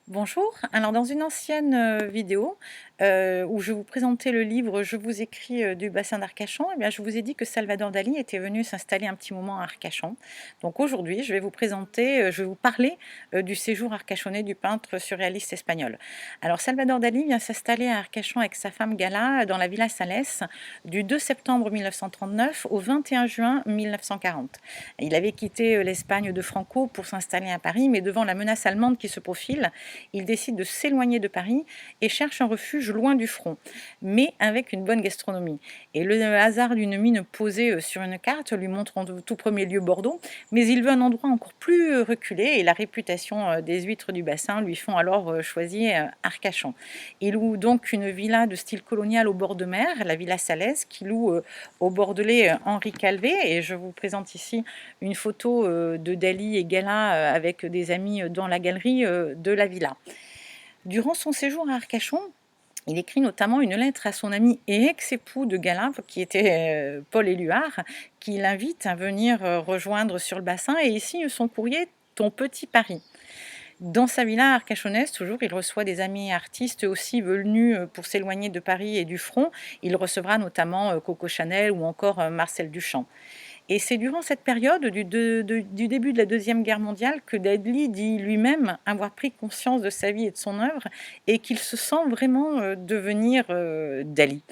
Bonjour, alors dans une ancienne vidéo où je vous présentais le livre Je vous écris du bassin d'Arcachon, eh bien, je vous ai dit que Salvador Dali était venu s'installer un petit moment à Arcachon. Donc aujourd'hui, je vais vous présenter, je vais vous parler du séjour arcachonnais du peintre surréaliste espagnol. Alors Salvador Dali vient s'installer à Arcachon avec sa femme Gala dans la Villa Sales du 2 septembre 1939 au 21 juin 1940. Il avait quitté l'Espagne de Franco pour s'installer à Paris, mais devant la menace allemande qui se profile, il décide de s'éloigner de Paris et cherche un refuge loin du front, mais avec une bonne gastronomie. Et le hasard d'une mine posée sur une carte lui montre en tout premier lieu Bordeaux, mais il veut un endroit encore plus reculé et la réputation des huîtres du bassin lui font alors choisir Arcachon. Il loue donc une villa de style colonial au bord de mer, la Villa Salès, qui loue au Bordelais Henri Calvé, et je vous présente ici une photo de Dali et Gala avec des amis dans la galerie de la villa. Durant son séjour à Arcachon, il écrit notamment une lettre à son ami et ex-époux de Gala, qui était Paul Éluard, qui l'invite à venir rejoindre sur le bassin, et il signe son courrier Ton petit Paris. Dans sa villa arcachonnaise, toujours, il reçoit des amis artistes aussi venus pour s'éloigner de Paris et du front. Il recevra notamment Coco Chanel ou encore Marcel Duchamp. Et c'est durant cette période du début de la Deuxième Guerre mondiale que Dali dit lui-même avoir pris conscience de sa vie et de son œuvre et qu'il se sent vraiment devenir Dali.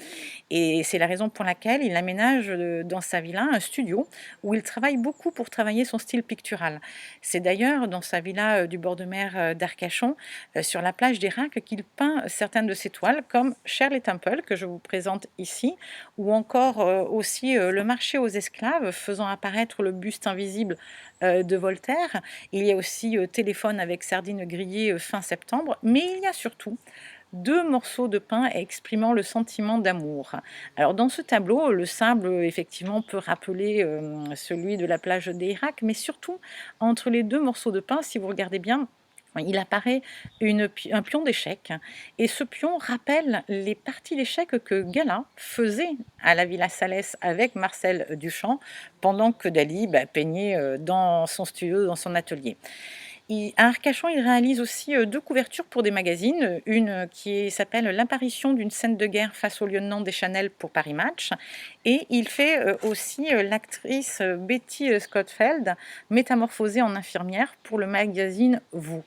Et c'est la raison pour laquelle il aménage dans sa villa un studio où il travaille beaucoup pour travailler son style pictural. C'est d'ailleurs dans sa villa du bord de mer d'Arcachon, sur la plage d'Hérac, qu'il peint certaines de ses toiles, comme Shirley Temple, que je vous présente ici, ou encore aussi Le marché aux esclaves, faisant apparaître le buste invisible de Voltaire. Il y a aussi Téléphone avec sardines grillées fin septembre, mais il y a surtout deux morceaux de pain exprimant le sentiment d'amour. Alors dans ce tableau, le sable effectivement peut rappeler celui de la plage d'Hérac, mais surtout entre les deux morceaux de pain, si vous regardez bien, il apparaît un pion d'échec, et ce pion rappelle les parties d'échecs que Gala faisait à la Villa Salès avec Marcel Duchamp, pendant que Dali peignait dans son studio, dans son atelier. À Arcachon, il réalise aussi deux couvertures pour des magazines. Une qui s'appelle L'apparition d'une scène de guerre face au lieutenant Deschanel pour Paris Match. Et il fait aussi l'actrice Betty Scottfeld, métamorphosée en infirmière pour le magazine Vous.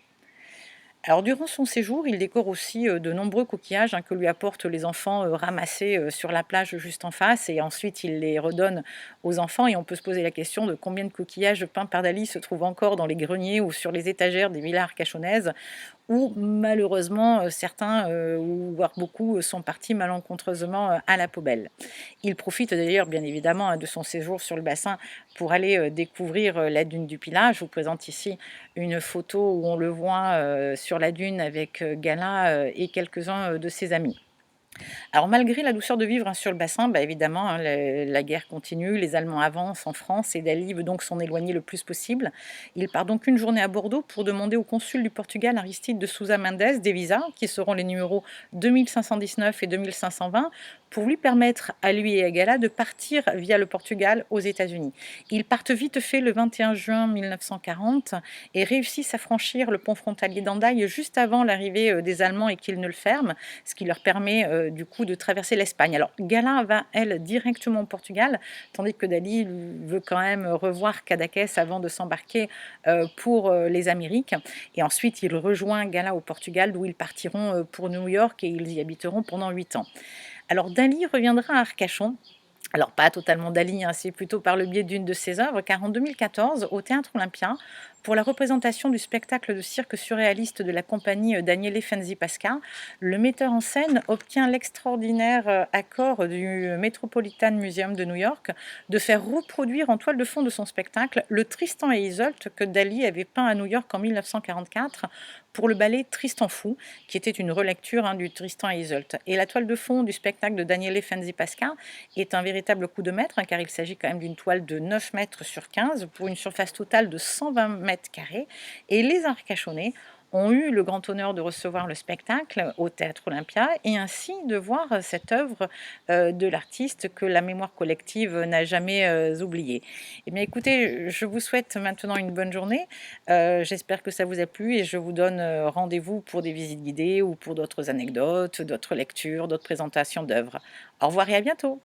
Alors, durant son séjour, il décore aussi de nombreux coquillages que lui apportent les enfants ramassés sur la plage juste en face, et ensuite il les redonne aux enfants. Et on peut se poser la question de combien de coquillages peints par Dali se trouvent encore dans les greniers ou sur les étagères des villas arcachonnaises, où malheureusement certains, ou voire beaucoup, sont partis malencontreusement à la poubelle. Il profite d'ailleurs bien évidemment de son séjour sur le bassin pour aller découvrir la dune du Pilat. Je vous présente ici une photo où on le voit sur la dune avec Gala et quelques-uns de ses amis. Alors malgré la douceur de vivre sur le bassin, évidemment, la guerre continue, les Allemands avancent en France et Dali veut donc s'en éloigner le plus possible. Il part donc une journée à Bordeaux pour demander au consul du Portugal, Aristide de Sousa Mendes, des visas, qui seront les numéros 2519 et 2520, pour lui permettre, à lui et à Gala, de partir via le Portugal aux États-Unis. Ils partent vite fait le 21 juin 1940 et réussissent à franchir le pont frontalier d'Andaille juste avant l'arrivée des Allemands et qu'ils ne le ferment, ce qui leur permet du coup de traverser l'Espagne. Alors Gala va, elle, directement au Portugal, tandis que Dali veut quand même revoir Cadaqués avant de s'embarquer pour les Amériques. Et ensuite, il rejoint Gala au Portugal, d'où ils partiront pour New York, et ils y habiteront pendant 8 ans. Alors Dali reviendra à Arcachon. Alors pas totalement Dali, c'est plutôt par le biais d'une de ses œuvres, car en 2014, au Théâtre Olympia, pour la représentation du spectacle de cirque surréaliste de la compagnie Daniele Fenzi Pasca, le metteur en scène obtient l'extraordinaire accord du Metropolitan Museum de New York de faire reproduire en toile de fond de son spectacle le Tristan et Isolde que Dali avait peint à New York en 1944 pour le ballet Tristan Fou, qui était une relecture du Tristan et Isolde. Et la toile de fond du spectacle de Daniele Fenzi Pasca est un véritable coup de maître, car il s'agit quand même d'une toile de 9 mètres sur 15 pour une surface totale de 120 mètres carrés. Et les Arcachonnais ont eu le grand honneur de recevoir le spectacle au Théâtre Olympia et ainsi de voir cette œuvre de l'artiste que la mémoire collective n'a jamais oubliée. Eh bien, écoutez, je vous souhaite maintenant une bonne journée. J'espère que ça vous a plu et je vous donne rendez-vous pour des visites guidées ou pour d'autres anecdotes, d'autres lectures, d'autres présentations d'œuvres. Au revoir et à bientôt.